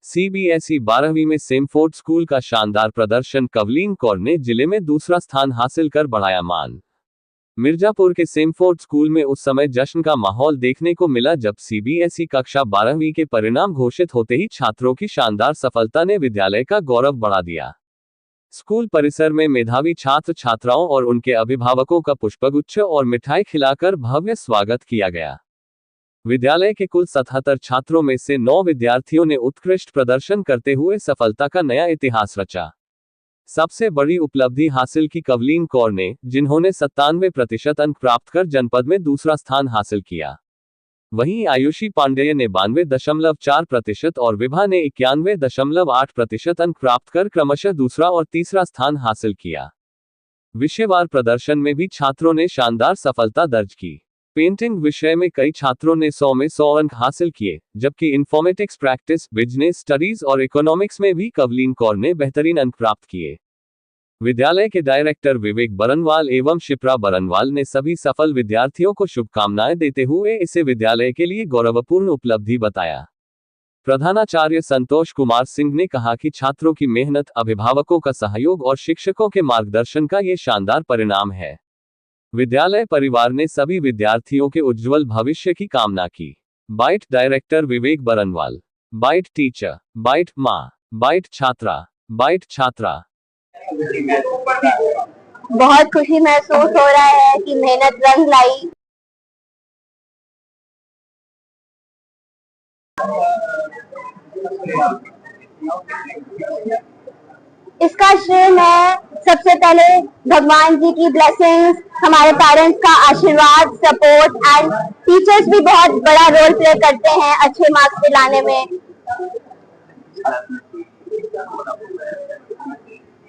CBSE 12वीं में Samford school का शानदार प्रदर्शन, कवलीन कौर ने जिले में दूसरा स्थान हासिल कर बढ़ाया मान। मिर्जापुर के सेमफोर्ड स्कूल में उस समय जश्न का माहौल देखने को मिला जब सीबीएसई कक्षा 12वीं के परिणाम घोषित होते ही छात्रों की शानदार सफलता ने विद्यालय का गौरव बढ़ा दिया। स्कूल परिसर में मेधावी छात्र छात्राओं और उनके अभिभावकों का पुष्पगुच्छ और मिठाई खिलाकर भव्य स्वागत किया गया। विद्यालय के कुल 77 छात्रों में से 9 विद्यार्थियों ने उत्कृष्ट प्रदर्शन करते हुए सफलता का नया इतिहास रचा। सबसे बड़ी उपलब्धि हासिल की कवलीन कौर ने, जिन्होंने 97% अंक प्राप्त कर जनपद में दूसरा स्थान हासिल किया। वहीं आयुषी पांडेय ने 92.4% और विभा ने 91.8% अंक प्राप्त कर क्रमशः दूसरा और तीसरा स्थान हासिल किया। विषयवार प्रदर्शन में भी छात्रों ने शानदार सफलता दर्ज की। पेंटिंग विषय में कई छात्रों ने 100 में 100 अंक हासिल किए, जबकि इन्फॉर्मेटिक्स, प्रैक्टिस, बिजनेस स्टडीज और इकोनॉमिक्स में भी कवलीन कौर ने बेहतरीन अंक प्राप्त किए। विद्यालय के डायरेक्टर विवेक बरनवाल एवं शिप्रा बरनवाल ने सभी सफल विद्यार्थियों को शुभकामनाएं देते हुए इसे विद्यालय के लिए गौरवपूर्ण उपलब्धि बताया। प्रधानाचार्य संतोष कुमार सिंह ने कहा कि छात्रों की मेहनत, अभिभावकों का सहयोग और शिक्षकों के मार्गदर्शन का ये शानदार परिणाम है। विद्यालय परिवार ने सभी विद्यार्थियों के उज्जवल भविष्य की कामना की। बाइट डायरेक्टर विवेक बरनवाल, बाइट टीचर, बाइट माँ, बाइट छात्रा, बाइट छात्रा। बहुत खुशी महसूस हो रहा है कि मेहनत रंग लाई। इसका श्रेय मैं सबसे पहले भगवान जी की ब्लेसिंग्स, हमारे पेरेंट्स का आशीर्वाद, सपोर्ट एंड टीचर्स भी बहुत बड़ा रोल प्ले करते हैं अच्छे मार्क्स दिलाने में।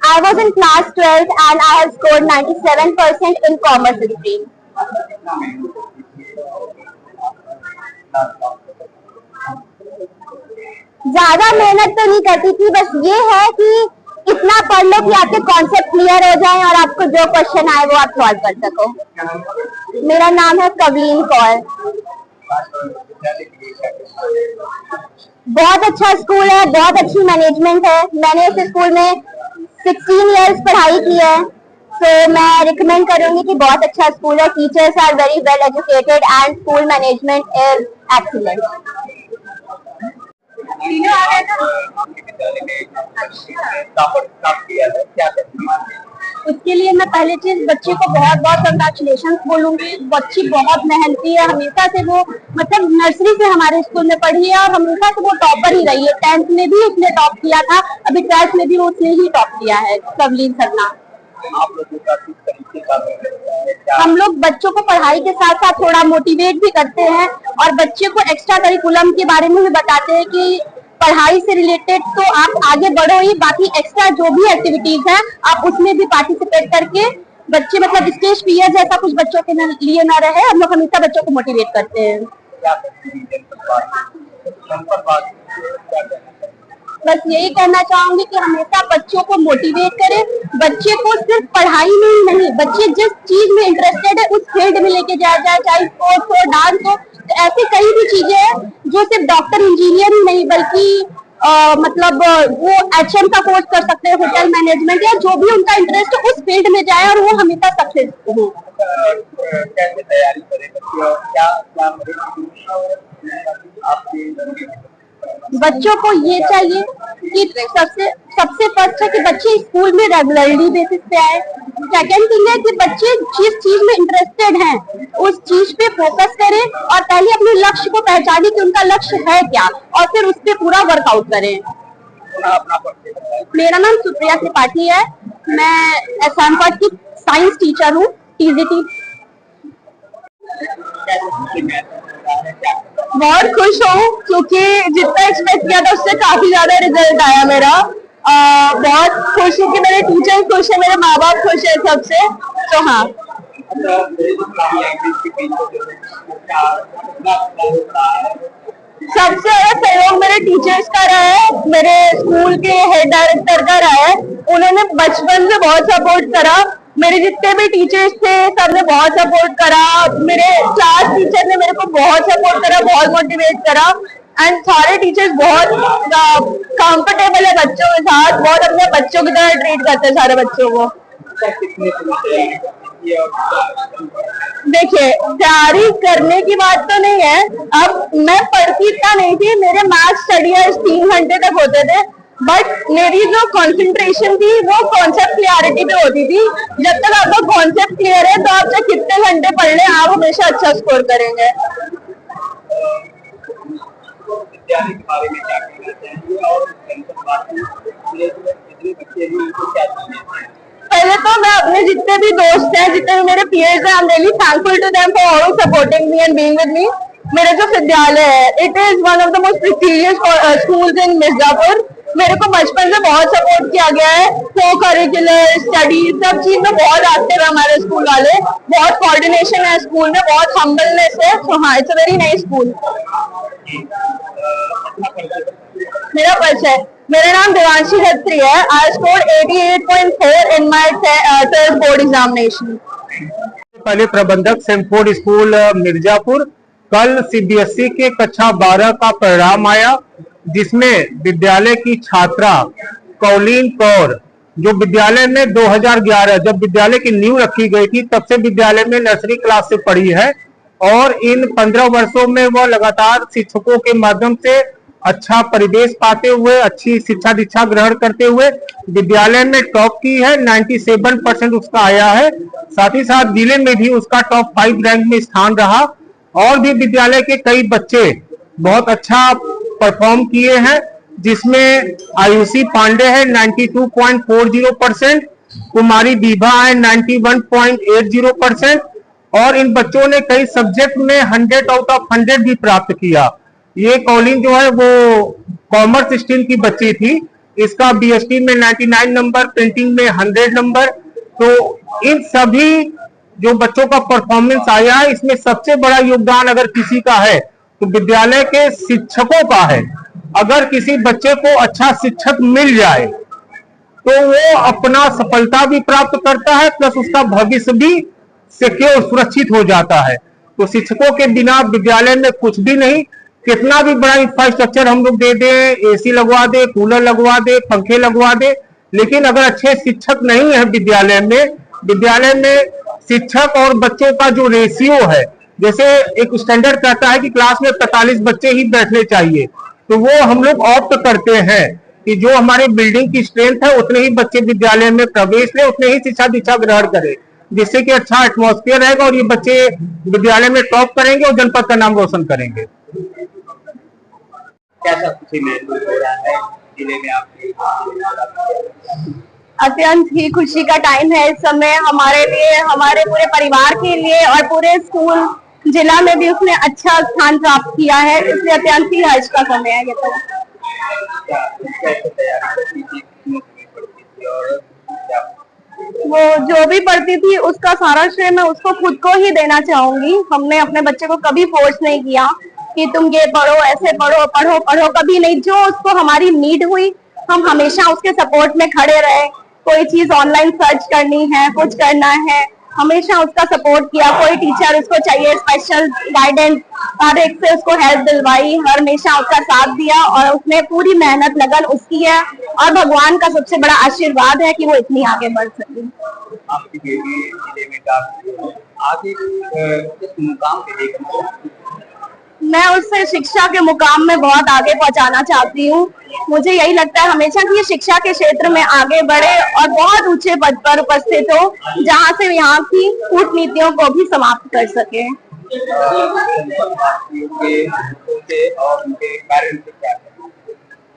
I was in class 12th and I have scored 97% in commerce stream. ज्यादा मेहनत तो नहीं करती थी, बस ये है कि इतना पढ़ लो कि आपके कॉन्सेप्ट क्लियर हो जाए और आपको जो क्वेश्चन आए वो आप सॉल्व कर सको। मेरा नाम है कवलीन कौर। बहुत अच्छा स्कूल है, बहुत अच्छी मैनेजमेंट है। मैंने इस स्कूल में 16 इयर्स पढ़ाई की है, तो मैं रिकमेंड करूंगी कि बहुत अच्छा स्कूल है। Teachers are very well educated and school management is excellent. उसके लिए मैं पहले चीज बच्चे को बहुत बहुत कंग्रेचुलेशन बोलूंगी। बच्ची बहुत मेहनती है, हमेशा से वो मतलब नर्सरी से हमारे स्कूल में पढ़ी है और हमेशा से वो टॉपर ही रही है। 10th में भी उसने टॉप किया था, अभी 12th में भी उसने ही टॉप किया है, कवलीन सरना। हम लोग बच्चों को पढ़ाई के साथ साथ थोड़ा मोटिवेट भी करते हैं और बच्चे को एक्स्ट्रा करिकुलम के बारे में भी बताते हैं कि पढ़ाई से रिलेटेड तो आप आगे बढ़ो ही, बाकी एक्स्ट्रा जो भी एक्टिविटीज हैं आप उसमें भी पार्टिसिपेट करके बच्चे मतलब स्टेज फियर जैसा कुछ बच्चों के लिए ना रहे। हम लोग हमेशा बच्चों को मोटिवेट करते हैं। बस यही कहना चाहूंगी कि हमेशा बच्चों को मोटिवेट करें। बच्चे को सिर्फ पढ़ाई में ही नहीं, बच्चे जिस चीज में इंटरेस्टेड है उस फील्ड में लेके जाया जाए, चाहे स्पोर्ट्स हो, डांस हो। तो ऐसी कई भी चीजें हैं जो सिर्फ डॉक्टर इंजीनियर ही नहीं बल्कि मतलब वो एचएम का कोर्स कर सकते हैं, होटल मैनेजमेंट या जो भी उनका इंटरेस्ट है उस फील्ड में जाए और वो हमेशा सक्सेसफुल हो। बच्चों को ये चाहिए कि सबसे फर्स्ट है कि बच्चे स्कूल में रेगुलरली बेसिस पे आए। सेकेंड थिंग है कि बच्चे जिस चीज में इंटरेस्टेड हैं उस चीज पे फोकस करें और पहले अपने लक्ष्य को पहचानें कि उनका लक्ष्य है क्या और फिर उस पे पूरा वर्कआउट करें। मेरा नाम सुप्रिया त्रिपाठी है, मैं एसएमपट की साइंस टीचर हूँ, टीजीटी। बहुत खुश हूँ क्योंकि जितना एक्सपेक्ट किया था उससे काफी ज्यादा रिजल्ट आया मेरा। बहुत खुश हूँ कि मेरे टीचर खुश है, मेरे माँ बाप खुश है सबसे। तो हाँ, सबसे ज्यादा सहयोग मेरे टीचर्स का रहा है, मेरे स्कूल के हेड डायरेक्टर का रहा है। उन्होंने बचपन से बहुत सपोर्ट करा। मेरे जितने भी टीचर्स थे सबने बहुत सपोर्ट करा। मेरे क्लास टीचर ने मेरे को बहुत सपोर्ट करा, बहुत मोटिवेट करा। एंड सारे टीचर्स बहुत कंफर्टेबल है बच्चों के साथ, बहुत अपने बच्चों की तरह ट्रीट करते हैं सारे बच्चों को। देखिए, तैयारी करने की बात तो नहीं है, अब मैं पढ़ती इतना नहीं थी, मेरे मैथ्स स्टडी 3 घंटे तक होते थे, बट मेरी जो कंसंट्रेशन थी वो कॉन्सेप्ट क्लियरिटी पे होती थी। जब तक आपका कॉन्सेप्ट क्लियर है तो आप चाहे कितने घंटे पढ़ लें, आप हमेशा अच्छा स्कोर करेंगे। विद्यालय के बारे में क्या कहना चाहेंगे और पहले तो मैं अपने जितने भी दोस्त हैं, जितने भी मेरे पीयर्स हैं, I am really thankful to them for all supporting me and being with me. मेरा जो विद्यालय है, it is one of the most prestigious schools in Mirzapur. मेरे को बचपन से बहुत सपोर्ट किया गया है, को करिकुलर स्टडी सब चीज में बहुत एक्टिव है हमारे स्कूल वाले, बहुत कोऑर्डिनेशन है स्कूल में, बहुत हम्बलनेस है। सो हाँ, it's a very nice school. मेरा परिचय, मेरा नाम देवांशी खत्री है। I scored 88.4 in my 12th board examination. पहले प्रबंधक सेमफोर्ड स्कूल मिर्जापुर, कल सीबीएसई के कक्षा 12 का परिणाम आया, जिसमें विद्यालय की छात्रा कौलीन कौर, जो विद्यालय में 2011 जब विद्यालय की नींव रखी गई थी तब से विद्यालय में नर्सरी क्लास से पढ़ी है, और इन 15 वर्षों में वह लगातार शिक्षकों के माध्यम से अच्छा परिवेश पाते हुए, अच्छी शिक्षा दीक्षा ग्रहण करते हुए विद्यालय में टॉप की है। 97% उसका आया है। साथ ही साथ जिले में भी उसका टॉप 5 रैंक में स्थान रहा। और भी विद्यालय के कई बच्चे बहुत अच्छा परफॉर्म किए हैं, जिसमें आयुषी पांडे है 92.40%, कुमारी विभा है 91.80%, और इन बच्चों ने कई सब्जेक्ट में 100 आउट ऑफ 100 भी प्राप्त किया। ये कौलीन जो है वो कॉमर्स स्ट्रीम की बच्ची थी, इसका बीएसटी में 99 नंबर, पेंटिंग में 100 नंबर। तो इन सभी जो बच्चों का परफॉर्मेंस आया है, इसमें सबसे बड़ा योगदान अगर किसी का है तो विद्यालय के शिक्षकों का है। अगर किसी बच्चे को अच्छा शिक्षक मिल जाए तो वो अपना सफलता भी प्राप्त करता है, प्लस उसका भविष्य भी सिक्योर सुरक्षित हो जाता है। तो शिक्षकों के बिना विद्यालय में कुछ भी नहीं। कितना भी बड़ा इंफ्रास्ट्रक्चर हम लोग दे दें, एसी लगवा दे, कूलर लगवा दे, पंखे लगवा दे, लेकिन अगर अच्छे शिक्षक नहीं है विद्यालय में शिक्षक और बच्चों का जो रेशियो है, जैसे एक स्टैंडर्ड कहता है कि क्लास में 45 बच्चे ही बैठने चाहिए, तो वो हम लोग ऑप्ट करते हैं कि जो हमारे बिल्डिंग की स्ट्रेंथ है उतने ही बच्चे विद्यालय में प्रवेश लें, उतने ही शिक्षा दीक्षा ग्रहण करें, जिससे कि अच्छा एटमॉस्फेयर रहेगा और ये बच्चे विद्यालय में टॉप करेंगे और जनपद का नाम रोशन करेंगे। कैसा खुशी महसूस हो रहा है जिले में आपके? अत्यंत ही खुशी का टाइम है इस समय हमारे लिए, हमारे पूरे परिवार के लिए, और पूरे स्कूल जिला में भी उसने अच्छा स्थान प्राप्त किया है, इसलिए अत्यंत ही हर्ष का समय है ये तो। वो जो भी पढ़ती थी उसका सारा श्रेय मैं उसको खुद को ही देना चाहूंगी। हमने अपने बच्चे को कभी फोर्स नहीं किया कि तुम ये पढ़ो, ऐसे पढ़ो, पढ़ो पढ़ो, कभी नहीं। जो उसको हमारी नीड हुई हम हमेशा उसके सपोर्ट में खड़े रहे। कोई चीज ऑनलाइन सर्च करनी है, कुछ करना है, हमेशा उसका सपोर्ट किया। कोई टीचर उसको चाहिए स्पेशल गाइडेंस, हर एक से उसको हेल्प दिलवाई, हमेशा उसका साथ दिया, और उसने पूरी मेहनत लगन उसकी है, और भगवान का सबसे बड़ा आशीर्वाद है कि वो इतनी आगे बढ़ सकी। आपकी बेटी जिले में आगे किस मुकाम पे देखना? मैं उससे शिक्षा के मुकाम में बहुत आगे पहुंचाना चाहती हूँ। मुझे यही लगता है हमेशा कि ये शिक्षा के क्षेत्र में आगे बढ़े और बहुत ऊंचे पद पर उपस्थित हो, जहाँ से यहाँ की कूटनीतियों को भी समाप्त कर सके।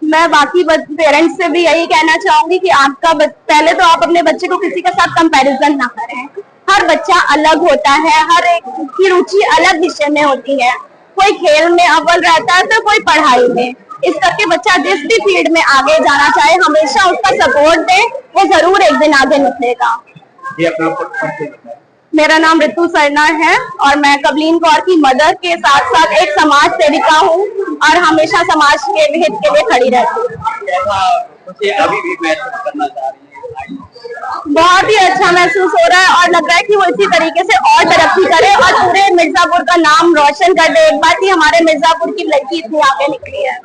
मैं बाकी पेरेंट्स से भी यही कहना चाहूंगी कि आपका पहले तो आप अपने बच्चे को किसी के साथ कंपैरिजन ना करें। हर बच्चा अलग होता है, हर एक की रुचि अलग विषय में होती है। कोई खेल में अव्वल रहता है तो कोई पढ़ाई में। इस करके बच्चा जिस भी फील्ड में आगे जाना चाहे हमेशा उसका सपोर्ट दे, वो जरूर एक दिन आगे निकलेगा। मेरा नाम ऋतु सरना है और मैं कवलीन कौर की मदर के साथ साथ एक समाज सेविका हूँ और हमेशा समाज के हित के लिए खड़ी रहती हूँ। अभी भी महसूस करना चाह रही है? बहुत ही अच्छा महसूस हो रहा है और लग रहा है कि वो इसी तरीके से और तरक्की करे और पूरे मिर्जापुर का नाम रोशन कर दे। एक बात ही हमारे मिर्जापुर की लड़की इतनी आगे निकली है।